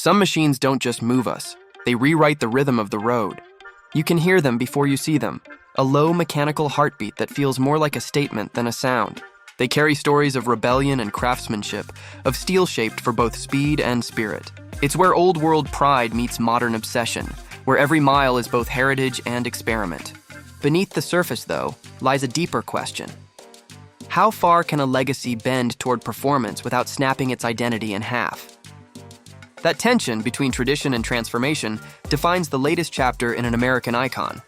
Some machines don't just move us, they rewrite the rhythm of the road. You can hear them before you see them, a low mechanical heartbeat that feels more like a statement than a sound. They carry stories of rebellion and craftsmanship, of steel shaped for both speed and spirit. It's where old-world pride meets modern obsession, where every mile is both heritage and experiment. Beneath the surface, though, lies a deeper question. How far can a legacy bend toward performance without snapping its identity in half? That tension between tradition and transformation defines the latest chapter in an American icon.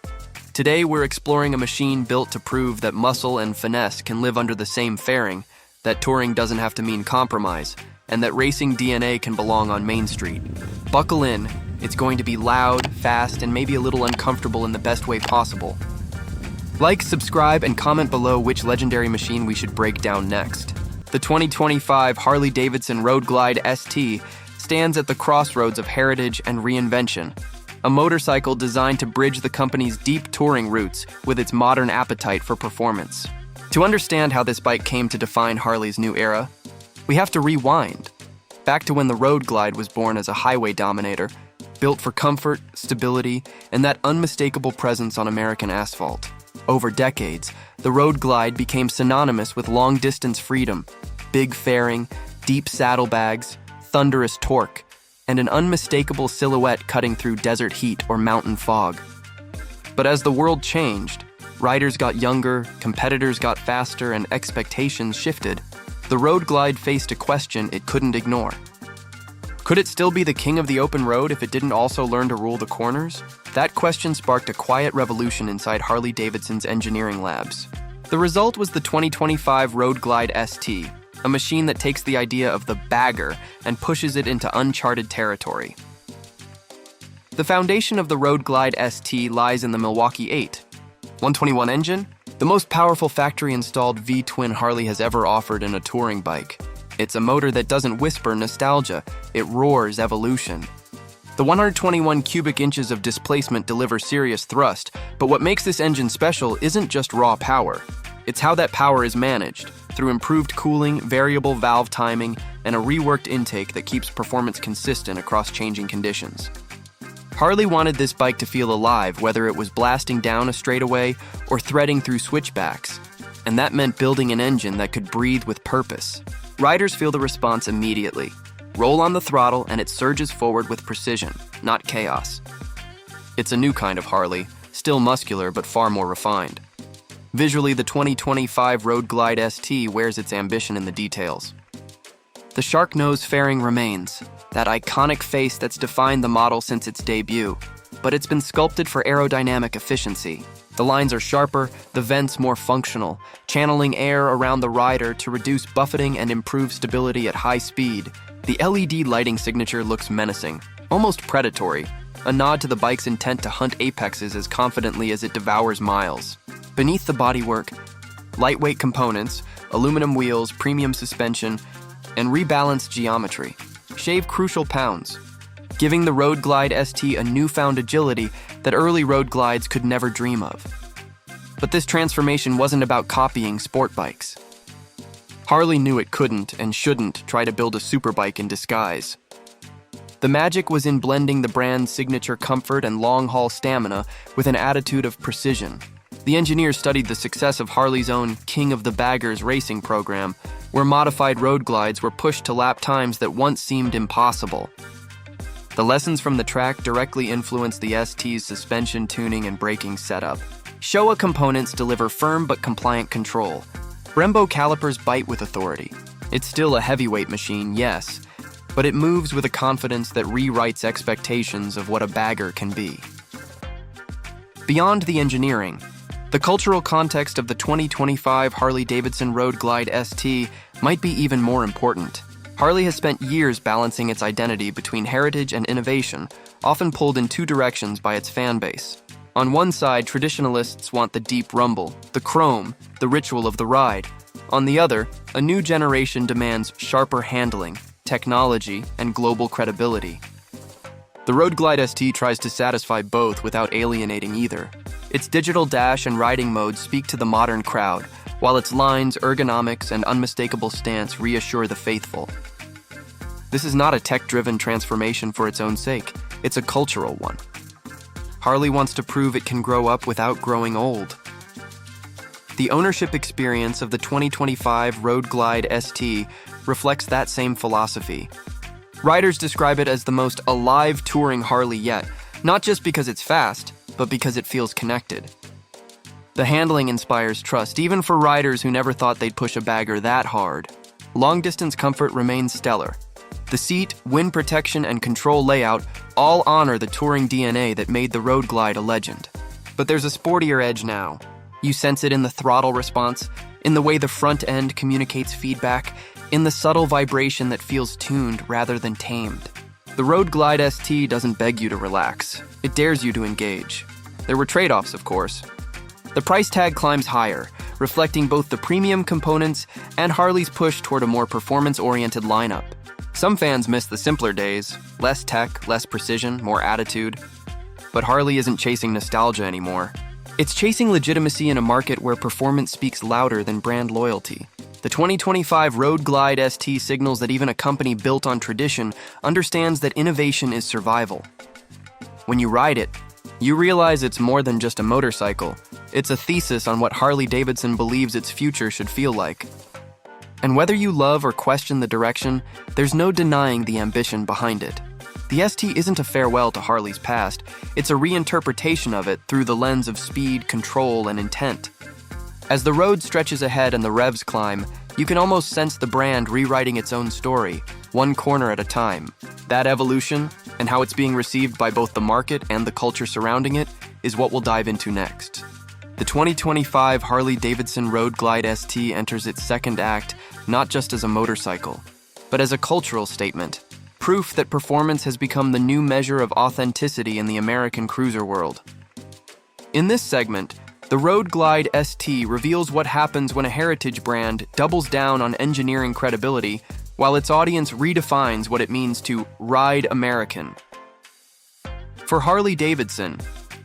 Today, we're exploring a machine built to prove that muscle and finesse can live under the same fairing, that touring doesn't have to mean compromise, and that racing DNA can belong on Main Street. Buckle in, it's going to be loud, fast, and maybe a little uncomfortable in the best way possible. Like, subscribe, and comment below which legendary machine we should break down next. The 2025 Harley-Davidson Road Glide ST stands at the crossroads of heritage and reinvention, a motorcycle designed to bridge the company's deep touring roots with its modern appetite for performance. To understand how this bike came to define Harley's new era, we have to rewind, back to when the Road Glide was born as a highway dominator, built for comfort, stability, and that unmistakable presence on American asphalt. Over decades, the Road Glide became synonymous with long-distance freedom, big fairing, deep saddlebags, thunderous torque, and an unmistakable silhouette cutting through desert heat or mountain fog. But as the world changed, riders got younger, competitors got faster, and expectations shifted, the Road Glide faced a question it couldn't ignore. Could it still be the king of the open road if it didn't also learn to rule the corners? That question sparked a quiet revolution inside Harley-Davidson's engineering labs. The result was the 2025 Road Glide ST, a machine that takes the idea of the bagger and pushes it into uncharted territory. The foundation of the Road Glide ST lies in the Milwaukee 8. 121 engine, the most powerful factory-installed V-twin Harley has ever offered in a touring bike. It's a motor that doesn't whisper nostalgia, it roars evolution. The 121 cubic inches of displacement deliver serious thrust, but what makes this engine special isn't just raw power. It's how that power is managed, through improved cooling, variable valve timing, and a reworked intake that keeps performance consistent across changing conditions. Harley wanted this bike to feel alive, whether it was blasting down a straightaway or threading through switchbacks, and that meant building an engine that could breathe with purpose. Riders feel the response immediately. Roll on the throttle and it surges forward with precision, not chaos. It's a new kind of Harley, still muscular but far more refined. Visually, the 2025 Road Glide ST wears its ambition in the details. The shark nose fairing remains, that iconic face that's defined the model since its debut, but it's been sculpted for aerodynamic efficiency. The lines are sharper, the vents more functional, channeling air around the rider to reduce buffeting and improve stability at high speed. The LED lighting signature looks menacing, almost predatory, a nod to the bike's intent to hunt apexes as confidently as it devours miles. Beneath the bodywork, lightweight components, aluminum wheels, premium suspension, and rebalanced geometry shave crucial pounds, giving the Road Glide ST a newfound agility that early Road Glides could never dream of. But this transformation wasn't about copying sport bikes. Harley knew it couldn't and shouldn't try to build a superbike in disguise. The magic was in blending the brand's signature comfort and long-haul stamina with an attitude of precision. The engineers studied the success of Harley's own King of the Baggers racing program, where modified Road Glides were pushed to lap times that once seemed impossible. The lessons from the track directly influenced the ST's suspension tuning and braking setup. Showa components deliver firm but compliant control. Brembo calipers bite with authority. It's still a heavyweight machine, yes, but it moves with a confidence that rewrites expectations of what a bagger can be. Beyond the engineering, the cultural context of the 2025 Harley-Davidson Road Glide ST might be even more important. Harley has spent years balancing its identity between heritage and innovation, often pulled in two directions by its fan base. On one side, traditionalists want the deep rumble, the chrome, the ritual of the ride. On the other, a new generation demands sharper handling, technology, and global credibility. The Road Glide ST tries to satisfy both without alienating either. Its digital dash and riding modes speak to the modern crowd, while its lines, ergonomics, and unmistakable stance reassure the faithful. This is not a tech-driven transformation for its own sake. It's a cultural one. Harley wants to prove it can grow up without growing old. The ownership experience of the 2025 Road Glide ST reflects that same philosophy. Riders describe it as the most alive touring Harley yet, not just because it's fast, but because it feels connected. The handling inspires trust, even for riders who never thought they'd push a bagger that hard. Long-distance comfort remains stellar. The seat, wind protection, and control layout all honor the touring DNA that made the Road Glide a legend. But there's a sportier edge now. You sense it in the throttle response, in the way the front end communicates feedback, in the subtle vibration that feels tuned rather than tamed. The Road Glide ST doesn't beg you to relax. It dares you to engage. There were trade-offs, of course. The price tag climbs higher, reflecting both the premium components and Harley's push toward a more performance-oriented lineup. Some fans miss the simpler days, less tech, less precision, more attitude. But Harley isn't chasing nostalgia anymore. It's chasing legitimacy in a market where performance speaks louder than brand loyalty. The 2025 Road Glide ST signals that even a company built on tradition understands that innovation is survival. When you ride it, you realize it's more than just a motorcycle. It's a thesis on what Harley-Davidson believes its future should feel like. And whether you love or question the direction, there's no denying the ambition behind it. The ST isn't a farewell to Harley's past, it's a reinterpretation of it through the lens of speed, control, and intent. As the road stretches ahead and the revs climb, you can almost sense the brand rewriting its own story, one corner at a time. That evolution, and how it's being received by both the market and the culture surrounding it, is what we'll dive into next. The 2025 Harley-Davidson Road Glide ST enters its second act not just as a motorcycle, but as a cultural statement, proof that performance has become the new measure of authenticity in the American cruiser world. In this segment, the Road Glide ST reveals what happens when a heritage brand doubles down on engineering credibility while its audience redefines what it means to ride American. For Harley-Davidson,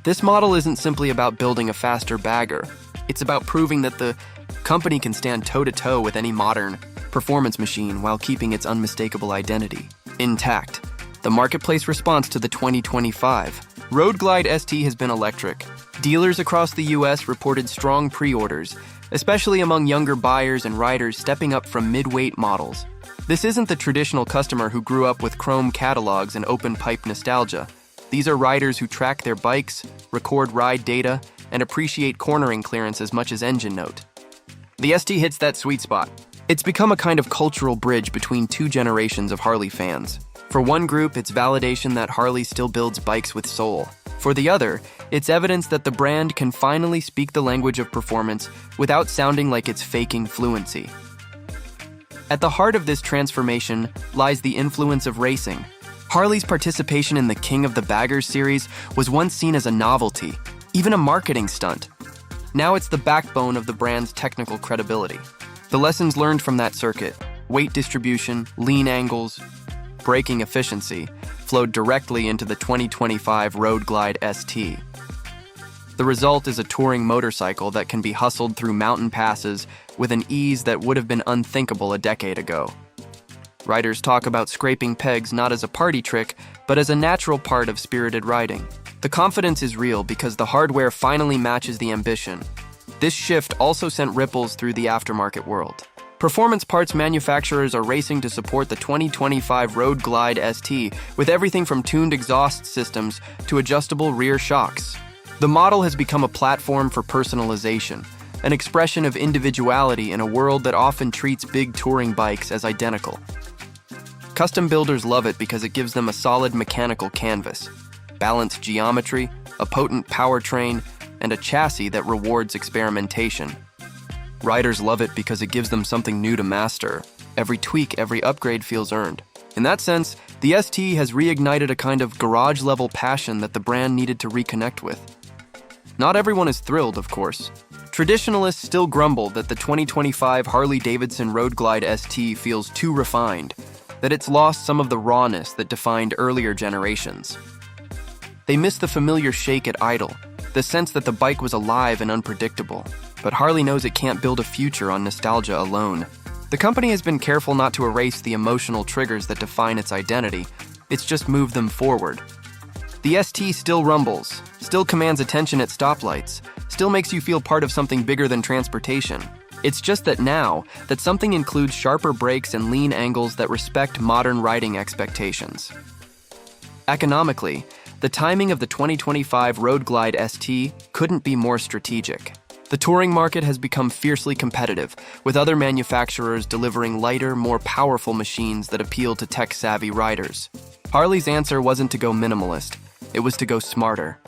this model isn't simply about building a faster bagger. It's about proving that the company can stand toe-to-toe with any modern performance machine while keeping its unmistakable identity intact. The marketplace response to the 2025 Road Glide ST has been electric. Dealers across the US reported strong pre-orders, especially among younger buyers and riders stepping up from mid-weight models. This isn't the traditional customer who grew up with chrome catalogs and open-pipe nostalgia. These are riders who track their bikes, record ride data, and appreciate cornering clearance as much as engine note. The ST hits that sweet spot. It's become a kind of cultural bridge between two generations of Harley fans. For one group, it's validation that Harley still builds bikes with soul. For the other, it's evidence that the brand can finally speak the language of performance without sounding like it's faking fluency. At the heart of this transformation lies the influence of racing. Harley's participation in the King of the Baggers series was once seen as a novelty, even a marketing stunt. Now it's the backbone of the brand's technical credibility. The lessons learned from that circuit, weight distribution, lean angles, braking efficiency, flowed directly into the 2025 Road Glide ST. The result is a touring motorcycle that can be hustled through mountain passes with an ease that would have been unthinkable a decade ago. Riders talk about scraping pegs not as a party trick, but as a natural part of spirited riding. The confidence is real because the hardware finally matches the ambition. This shift also sent ripples through the aftermarket world. Performance parts manufacturers are racing to support the 2025 Road Glide ST with everything from tuned exhaust systems to adjustable rear shocks. The model has become a platform for personalization, an expression of individuality in a world that often treats big touring bikes as identical. Custom builders love it because it gives them a solid mechanical canvas, balanced geometry, a potent powertrain, and a chassis that rewards experimentation. Riders love it because it gives them something new to master. Every tweak, every upgrade feels earned. In that sense, the ST has reignited a kind of garage-level passion that the brand needed to reconnect with. Not everyone is thrilled, of course. Traditionalists still grumble that the 2025 Harley-Davidson Road Glide ST feels too refined, that it's lost some of the rawness that defined earlier generations. They miss the familiar shake at idle, the sense that the bike was alive and unpredictable. But Harley knows it can't build a future on nostalgia alone. The company has been careful not to erase the emotional triggers that define its identity. It's just moved them forward. The ST still rumbles, still commands attention at stoplights, still makes you feel part of something bigger than transportation. It's just that now, that something includes sharper brakes and lean angles that respect modern riding expectations. Economically, the timing of the 2025 Road Glide ST couldn't be more strategic. The touring market has become fiercely competitive, with other manufacturers delivering lighter, more powerful machines that appeal to tech-savvy riders. Harley's answer wasn't to go minimalist, it was to go smarter.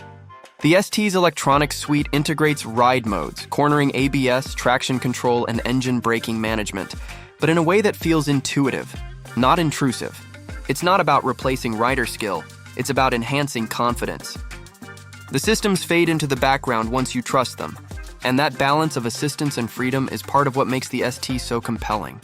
The ST's electronic suite integrates ride modes, cornering ABS, traction control, and engine braking management, but in a way that feels intuitive, not intrusive. It's not about replacing rider skill, it's about enhancing confidence. The systems fade into the background once you trust them, and that balance of assistance and freedom is part of what makes the ST so compelling.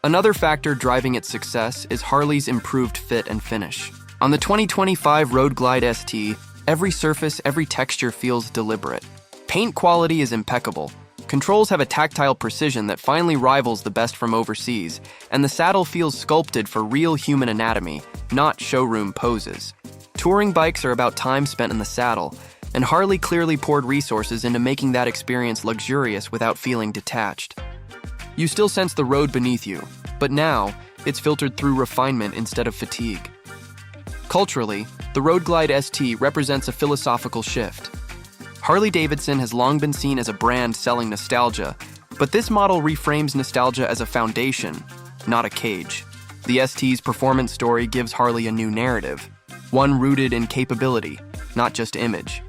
Another factor driving its success is Harley's improved fit and finish. On the 2025 Road Glide ST, every surface, every texture feels deliberate. Paint quality is impeccable. Controls have a tactile precision that finally rivals the best from overseas, and the saddle feels sculpted for real human anatomy, not showroom poses. Touring bikes are about time spent in the saddle, and Harley clearly poured resources into making that experience luxurious without feeling detached. You still sense the road beneath you, but now it's filtered through refinement instead of fatigue. Culturally, the Road Glide ST represents a philosophical shift. Harley-Davidson has long been seen as a brand selling nostalgia, but this model reframes nostalgia as a foundation, not a cage. The ST's performance story gives Harley a new narrative, one rooted in capability, not just image.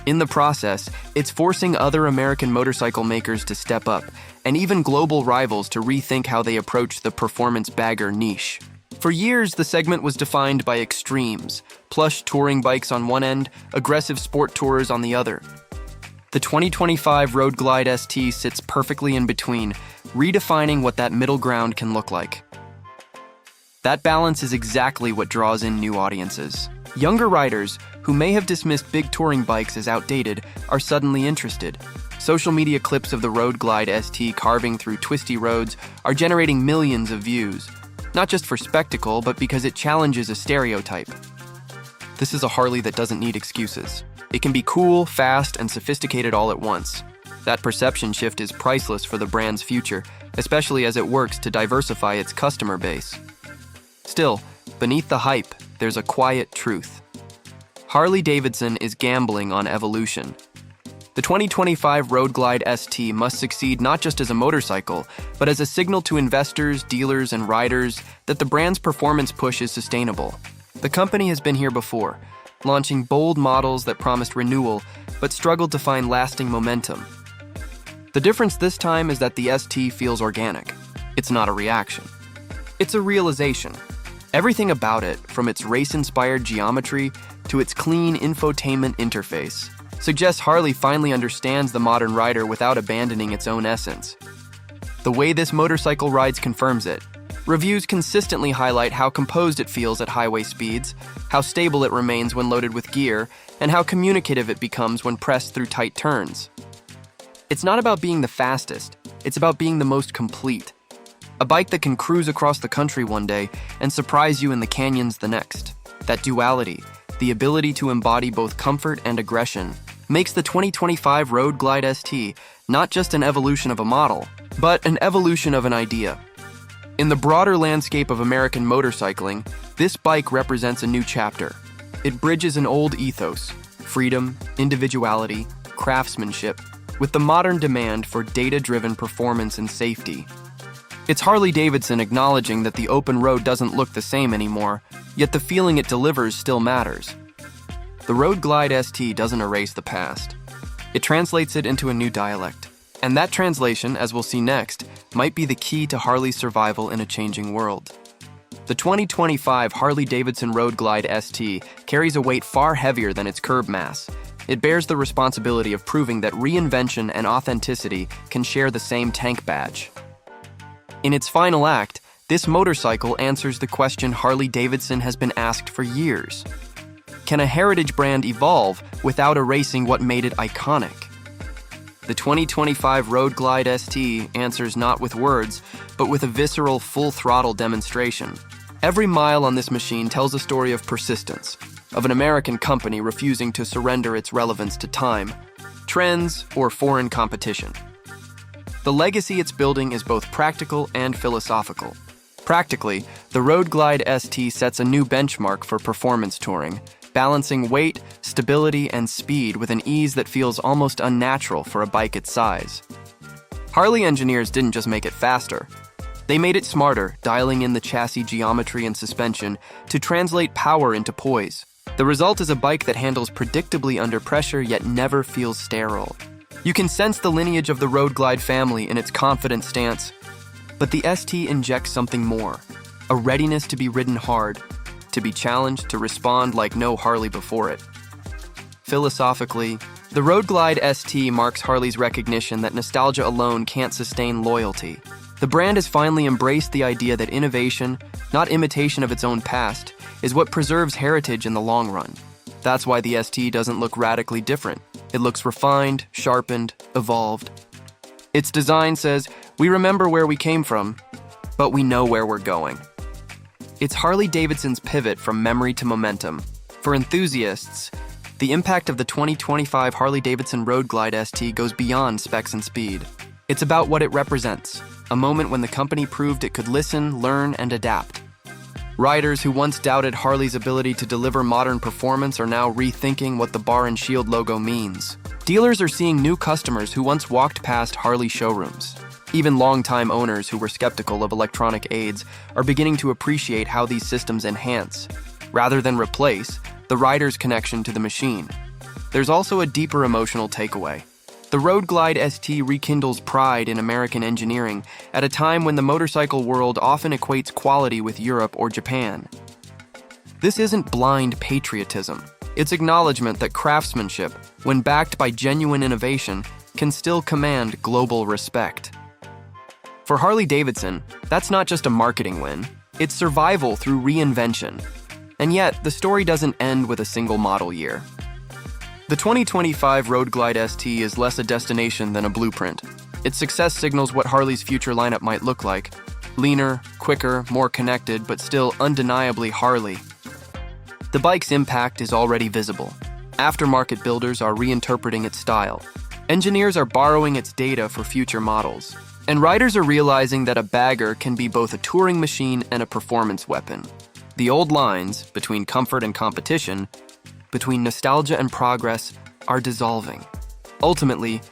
In the process, it's forcing other American motorcycle makers to step up, and even global rivals to rethink how they approach the performance bagger niche. For years, the segment was defined by extremes, plush touring bikes on one end, aggressive sport tourers on the other. The 2025 Road Glide ST sits perfectly in between, redefining what that middle ground can look like. That balance is exactly what draws in new audiences. Younger riders, who may have dismissed big touring bikes as outdated, are suddenly interested. Social media clips of the Road Glide ST carving through twisty roads are generating millions of views, not just for spectacle, but because it challenges a stereotype. This is a Harley that doesn't need excuses. It can be cool, fast, and sophisticated all at once. That perception shift is priceless for the brand's future, especially as it works to diversify its customer base. Still, beneath the hype, there's a quiet truth. Harley-Davidson is gambling on evolution. The 2025 Road Glide ST must succeed not just as a motorcycle, but as a signal to investors, dealers, and riders that the brand's performance push is sustainable. The company has been here before, launching bold models that promised renewal, but struggled to find lasting momentum. The difference this time is that the ST feels organic. It's not a reaction. It's a realization. Everything about it, from its race-inspired geometry to its clean infotainment interface, suggests Harley finally understands the modern rider without abandoning its own essence. The way this motorcycle rides confirms it. Reviews consistently highlight how composed it feels at highway speeds, how stable it remains when loaded with gear, and how communicative it becomes when pressed through tight turns. It's not about being the fastest, it's about being the most complete. A bike that can cruise across the country one day and surprise you in the canyons the next. That duality, the ability to embody both comfort and aggression, makes the 2025 Road Glide ST not just an evolution of a model, but an evolution of an idea. In the broader landscape of American motorcycling, this bike represents a new chapter. It bridges an old ethos, freedom, individuality, craftsmanship, with the modern demand for data-driven performance and safety. It's Harley-Davidson acknowledging that the open road doesn't look the same anymore, yet the feeling it delivers still matters. The Road Glide ST doesn't erase the past. It translates it into a new dialect. And that translation, as we'll see next, might be the key to Harley's survival in a changing world. The 2025 Harley-Davidson Road Glide ST carries a weight far heavier than its curb mass. It bears the responsibility of proving that reinvention and authenticity can share the same tank badge. In its final act, this motorcycle answers the question Harley-Davidson has been asked for years. Can a heritage brand evolve without erasing what made it iconic? The 2025 Road Glide ST answers not with words, but with a visceral full-throttle demonstration. Every mile on this machine tells a story of persistence, of an American company refusing to surrender its relevance to time, trends, or foreign competition. The legacy it's building is both practical and philosophical. Practically, the Road Glide ST sets a new benchmark for performance touring, balancing weight, stability, and speed with an ease that feels almost unnatural for a bike its size. Harley engineers didn't just make it faster. They made it smarter, dialing in the chassis geometry and suspension to translate power into poise. The result is a bike that handles predictably under pressure yet never feels sterile. You can sense the lineage of the Road Glide family in its confident stance, but the ST injects something more, a readiness to be ridden hard, to be challenged, to respond like no Harley before it. Philosophically, the Road Glide ST marks Harley's recognition that nostalgia alone can't sustain loyalty. The brand has finally embraced the idea that innovation, not imitation of its own past, is what preserves heritage in the long run. That's why the ST doesn't look radically different. It looks refined, sharpened, evolved. Its design says, we remember where we came from, but we know where we're going. It's Harley-Davidson's pivot from memory to momentum. For enthusiasts, the impact of the 2025 Harley-Davidson Road Glide ST goes beyond specs and speed. It's about what it represents, a moment when the company proved it could listen, learn, and adapt. Riders who once doubted Harley's ability to deliver modern performance are now rethinking what the bar and shield logo means. Dealers are seeing new customers who once walked past Harley showrooms. Even longtime owners who were skeptical of electronic aids are beginning to appreciate how these systems enhance, rather than replace, the rider's connection to the machine. There's also a deeper emotional takeaway. The Road Glide ST rekindles pride in American engineering at a time when the motorcycle world often equates quality with Europe or Japan. This isn't blind patriotism. It's acknowledgement that craftsmanship, when backed by genuine innovation, can still command global respect. For Harley-Davidson, that's not just a marketing win, it's survival through reinvention. And yet, the story doesn't end with a single model year. The 2025 Road Glide ST is less a destination than a blueprint. Its success signals what Harley's future lineup might look like. Leaner, quicker, more connected, but still undeniably Harley. The bike's impact is already visible. Aftermarket builders are reinterpreting its style. Engineers are borrowing its data for future models. And riders are realizing that a bagger can be both a touring machine and a performance weapon. The old lines between comfort and competition, between nostalgia and progress, are dissolving. Ultimately,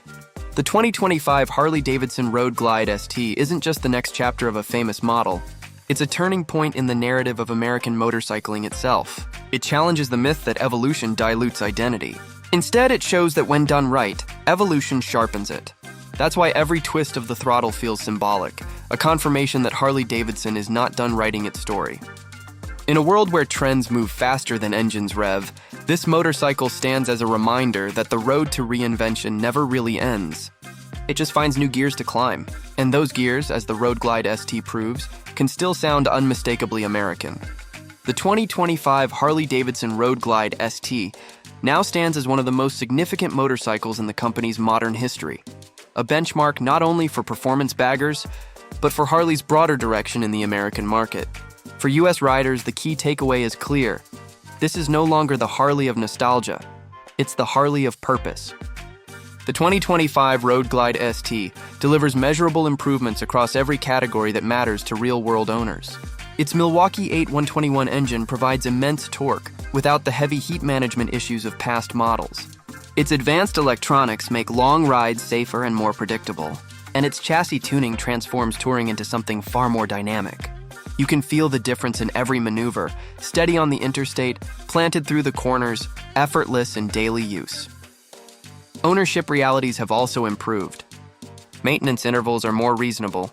the 2025 Harley-Davidson Road Glide ST isn't just the next chapter of a famous model. It's a turning point in the narrative of American motorcycling itself. It challenges the myth that evolution dilutes identity. Instead, it shows that when done right, evolution sharpens it. That's why every twist of the throttle feels symbolic, a confirmation that Harley-Davidson is not done writing its story. In a world where trends move faster than engines rev, this motorcycle stands as a reminder that the road to reinvention never really ends. It just finds new gears to climb. And those gears, as the Road Glide ST proves, can still sound unmistakably American. The 2025 Harley-Davidson Road Glide ST now stands as one of the most significant motorcycles in the company's modern history. A benchmark not only for performance baggers, but for Harley's broader direction in the American market. For US riders, the key takeaway is clear. This is no longer the Harley of nostalgia. It's the Harley of purpose. The 2025 Road Glide ST delivers measurable improvements across every category that matters to real-world owners. Its Milwaukee 8-121 engine provides immense torque without the heavy heat management issues of past models. Its advanced electronics make long rides safer and more predictable, and its chassis tuning transforms touring into something far more dynamic. You can feel the difference in every maneuver, steady on the interstate, planted through the corners, effortless in daily use. Ownership realities have also improved. Maintenance intervals are more reasonable.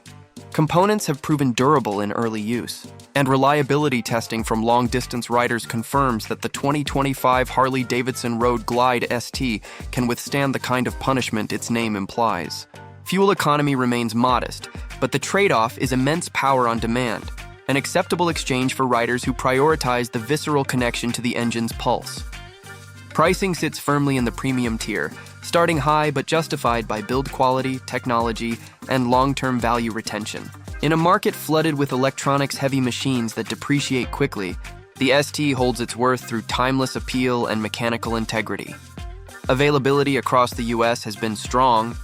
Components have proven durable in early use. And reliability testing from long-distance riders confirms that the 2025 Harley-Davidson Road Glide ST can withstand the kind of punishment its name implies. Fuel economy remains modest, but the trade-off is immense power on demand, an acceptable exchange for riders who prioritize the visceral connection to the engine's pulse. Pricing sits firmly in the premium tier, starting high but justified by build quality, technology, and long-term value retention. In a market flooded with electronics-heavy machines that depreciate quickly, the ST holds its worth through timeless appeal and mechanical integrity. Availability across the US has been strong,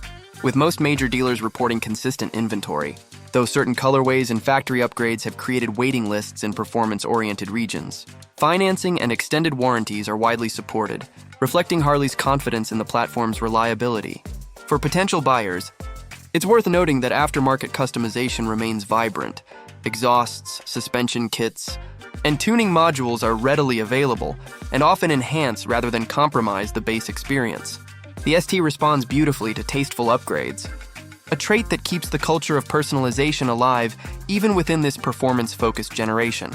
with most major dealers reporting consistent inventory, though certain colorways and factory upgrades have created waiting lists in performance-oriented regions. Financing and extended warranties are widely supported, reflecting Harley's confidence in the platform's reliability. For potential buyers, it's worth noting that aftermarket customization remains vibrant. Exhausts, suspension kits, and tuning modules are readily available and often enhance rather than compromise the base experience. The ST responds beautifully to tasteful upgrades, a trait that keeps the culture of personalization alive even within this performance-focused generation.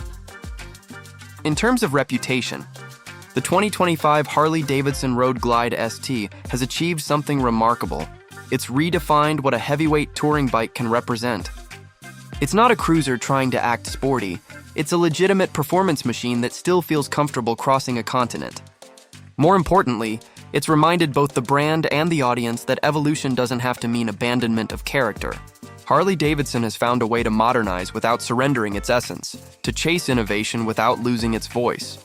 In terms of reputation, the 2025 Harley-Davidson Road Glide ST has achieved something remarkable. It's redefined what a heavyweight touring bike can represent. It's not a cruiser trying to act sporty. It's a legitimate performance machine that still feels comfortable crossing a continent. More importantly, it's reminded both the brand and the audience that evolution doesn't have to mean abandonment of character. Harley-Davidson has found a way to modernize without surrendering its essence, to chase innovation without losing its voice.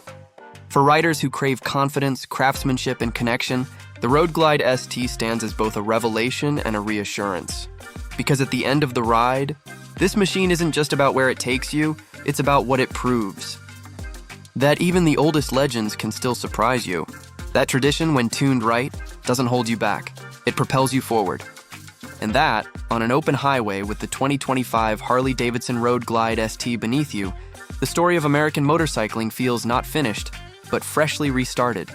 For riders who crave confidence, craftsmanship, and connection, the Road Glide ST stands as both a revelation and a reassurance. Because at the end of the ride, this machine isn't just about where it takes you, it's about what it proves. That even the oldest legends can still surprise you. That tradition, when tuned right, doesn't hold you back. It propels you forward. And that, on an open highway with the 2025 Harley-Davidson Road Glide ST beneath you, the story of American motorcycling feels not finished, but freshly restarted.